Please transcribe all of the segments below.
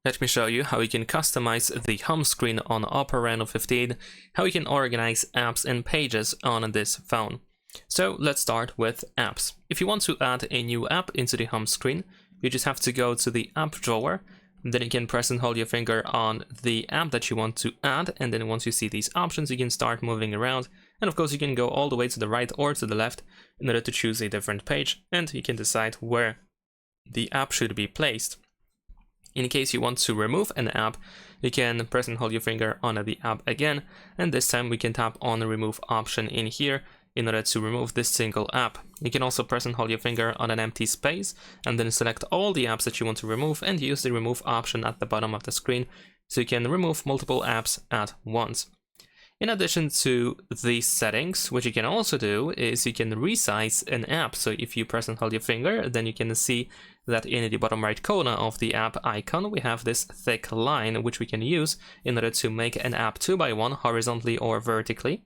Let me show you how you can customize the home screen on OPPO Reno 15, how you can organize apps and pages on this phone. So let's start with apps. If you want to add a new app into the home screen, you just have to go to the app drawer, then you can press and hold your finger on the app that you want to add, and then once you see these options, you can start moving around, and of course you can go all the way to the right or to the left in order to choose a different page, and you can decide where the app should be placed. In case you want to remove an app, you can press and hold your finger on the app again, and this time we can tap on the remove option in here in order to remove this single app. You can also press and hold your finger on an empty space and then select all the apps that you want to remove and use the remove option at the bottom of the screen so you can remove multiple apps at once. In addition to these settings, what you can also do is you can resize an app. So if you press and hold your finger, then you can see that in the bottom right corner of the app icon, we have this thick line, which we can use in order to make an app 2x1 horizontally or vertically,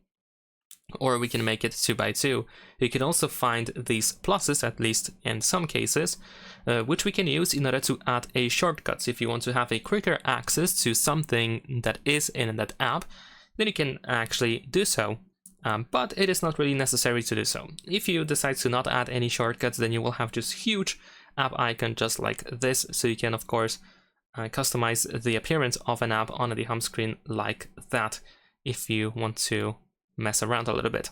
or we can make it 2x2. You can also find these pluses, at least in some cases, which we can use in order to add a shortcut. So if you want to have a quicker access to something that is in that app, then you can actually do so, but it is not really necessary to do so. If you decide to not add any shortcuts, then you will have just huge app icon just like this, so you can of course customize the appearance of an app on the home screen like that if you want to mess around a little bit.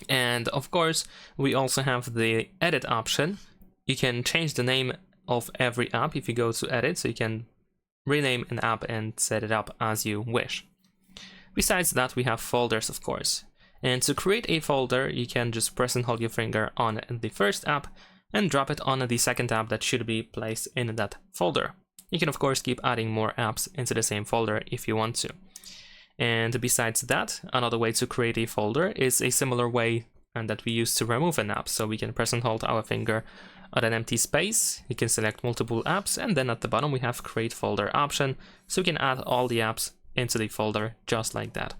And of course we also have the edit option. You can change the name of every app if you go to edit, so you can rename an app and set it up as you wish. Besides that, we have folders, of course. And to create a folder, you can just press and hold your finger on the first app and drop it on the second app that should be placed in that folder. You can, of course, keep adding more apps into the same folder if you want to. And besides that, another way to create a folder is a similar way that we use to remove an app. So we can press and hold our finger on an empty space. You can select multiple apps, and then at the bottom we have create folder option. So we can add all the apps into the folder just like that.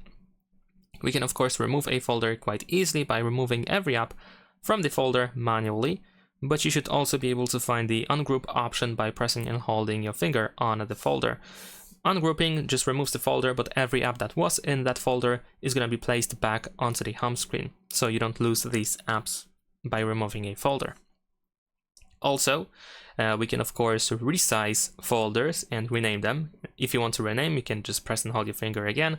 We can of course remove a folder quite easily by removing every app from the folder manually, but you should also be able to find the ungroup option by pressing and holding your finger on the folder. Ungrouping just removes the folder, but every app that was in that folder is going to be placed back onto the home screen, so you don't lose these apps by removing a folder. Also, we can of course resize folders and rename them. If you want to rename, you can just press and hold your finger again.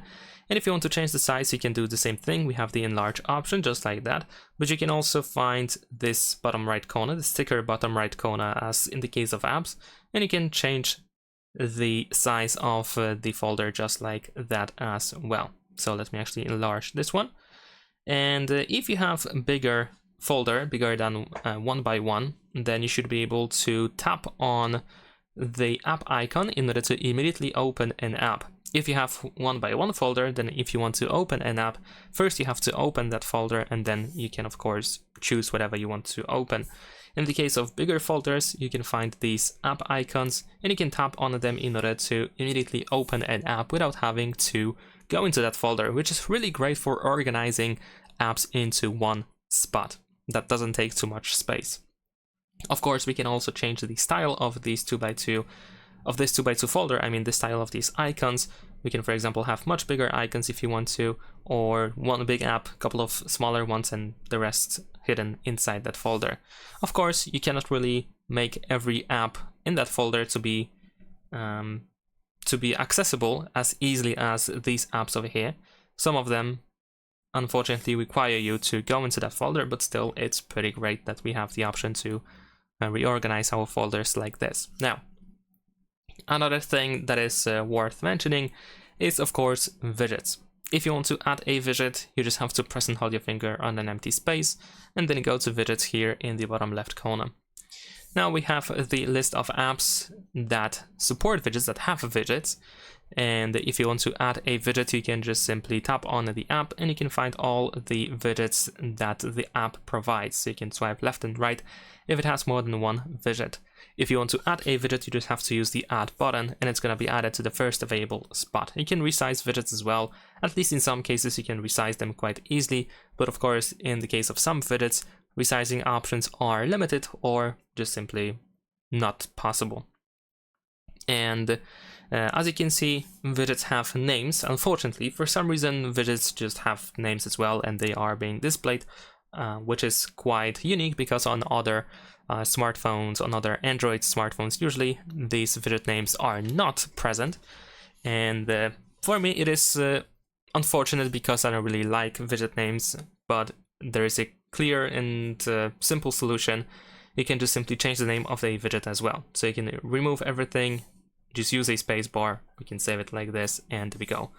And if you want to change the size, you can do the same thing. We have the enlarge option just like that, but you can also find this bottom right corner, the sticker bottom right corner as in the case of apps, and you can change the size of the folder just like that as well. So let me actually enlarge this one. And if you have a bigger folder, bigger than 1x1, then you should be able to tap on the app icon in order to immediately open an app. If you have 1x1 folder, then if you want to open an app, first you have to open that folder, and then you can of course choose whatever you want to open. In the case of bigger folders, you can find these app icons and you can tap on them in order to immediately open an app without having to go into that folder, which is really great for organizing apps into one spot. That doesn't take too much space. Of course, we can also change the style of these 2x2 folder. I mean, the style of these icons. We can, for example, have much bigger icons if you want to, or one big app, a couple of smaller ones, and the rest hidden inside that folder. Of course, you cannot really make every app in that folder to be accessible as easily as these apps over here. Some of them unfortunately require you to go into that folder, but still it's pretty great that we have the option to reorganize our folders like this. Now, another thing that is worth mentioning is of course widgets. If you want to add a widget, you just have to press and hold your finger on an empty space and then go to widgets here in the bottom left corner. Now we have the list of apps that support widgets, that have widgets. And if you want to add a widget, you can just simply tap on the app and you can find all the widgets that the app provides. So you can swipe left and right if it has more than one widget. If you want to add a widget, you just have to use the add button and it's going to be added to the first available spot. You can resize widgets as well. At least in some cases you can resize them quite easily, but of course in the case of some widgets, resizing options are limited or just simply not possible. And as you can see, widgets have names. Unfortunately, for some reason, widgets just have names as well, and they are being displayed, which is quite unique because on other smartphones, on other Android smartphones, usually these widget names are not present. And for me, it is unfortunate because I don't really like widget names, but there is a clear and simple solution. You can just simply change the name of the widget as well. So you can remove everything, just use a space bar, we can save it like this, and there we go.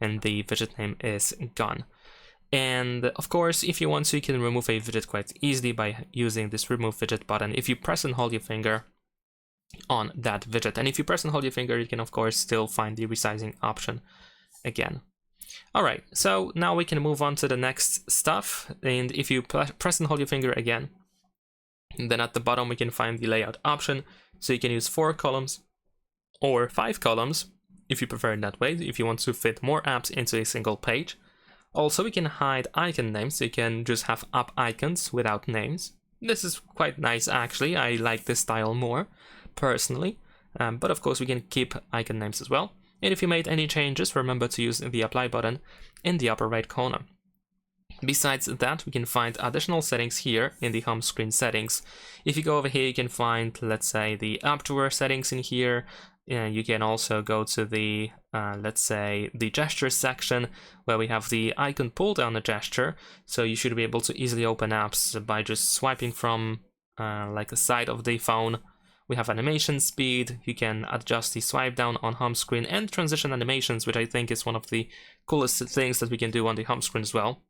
And the widget name is gone. And of course, if you want to, you can remove a widget quite easily by using this remove widget button. If you press and hold your finger on that widget, and if you press and hold your finger, you can of course still find the resizing option again. Alright, so now we can move on to the next stuff, and if you press and hold your finger again, then at the bottom we can find the layout option, so you can use 4 columns or 5 columns if you prefer it that way, if you want to fit more apps into a single page. Also, we can hide icon names, so you can just have app icons without names. This is quite nice actually, I like this style more personally, but of course we can keep icon names as well. And if you made any changes, remember to use the apply button in the upper right corner. Besides that, we can find additional settings here in the home screen settings. If you go over here, you can find, let's say, the app drawer settings in here. You can also go to the, let's say, the gesture section, where we have the icon pull down the gesture. So you should be able to easily open apps by just swiping from like the side of the phone. We have animation speed, you can adjust the swipe down on home screen, and transition animations, which I think is one of the coolest things that we can do on the home screen as well.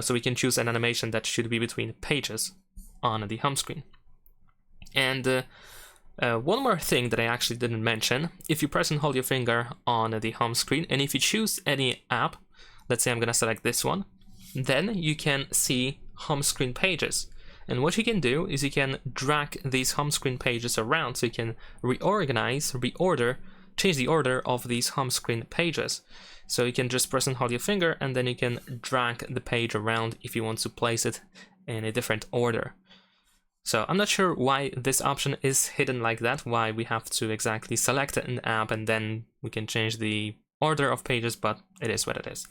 So we can choose an animation that should be between pages on the home screen. And one more thing that I actually didn't mention, if you press and hold your finger on the home screen, and if you choose any app, let's say I'm gonna select this one, then you can see home screen pages. And what you can do is you can drag these home screen pages around, so you can reorganize, reorder, change the order of these home screen pages. So you can just press and hold your finger, and then you can drag the page around if you want to place it in a different order. So I'm not sure why this option is hidden like that, why we have to exactly select an app and then we can change the order of pages, but it is what it is.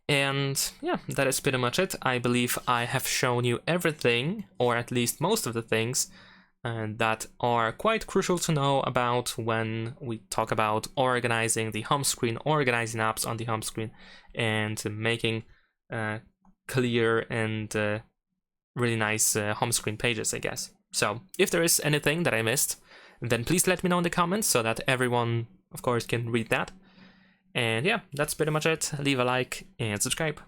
And yeah, that is pretty much it. I believe I have shown you everything, or at least most of the things, that are quite crucial to know about when we talk about organizing the home screen, organizing apps on the home screen, and making clear and really nice home screen pages, I guess. So if there is anything that I missed, then please let me know in the comments so that everyone, of course, can read that. And yeah, that's pretty much it. Leave a like and subscribe.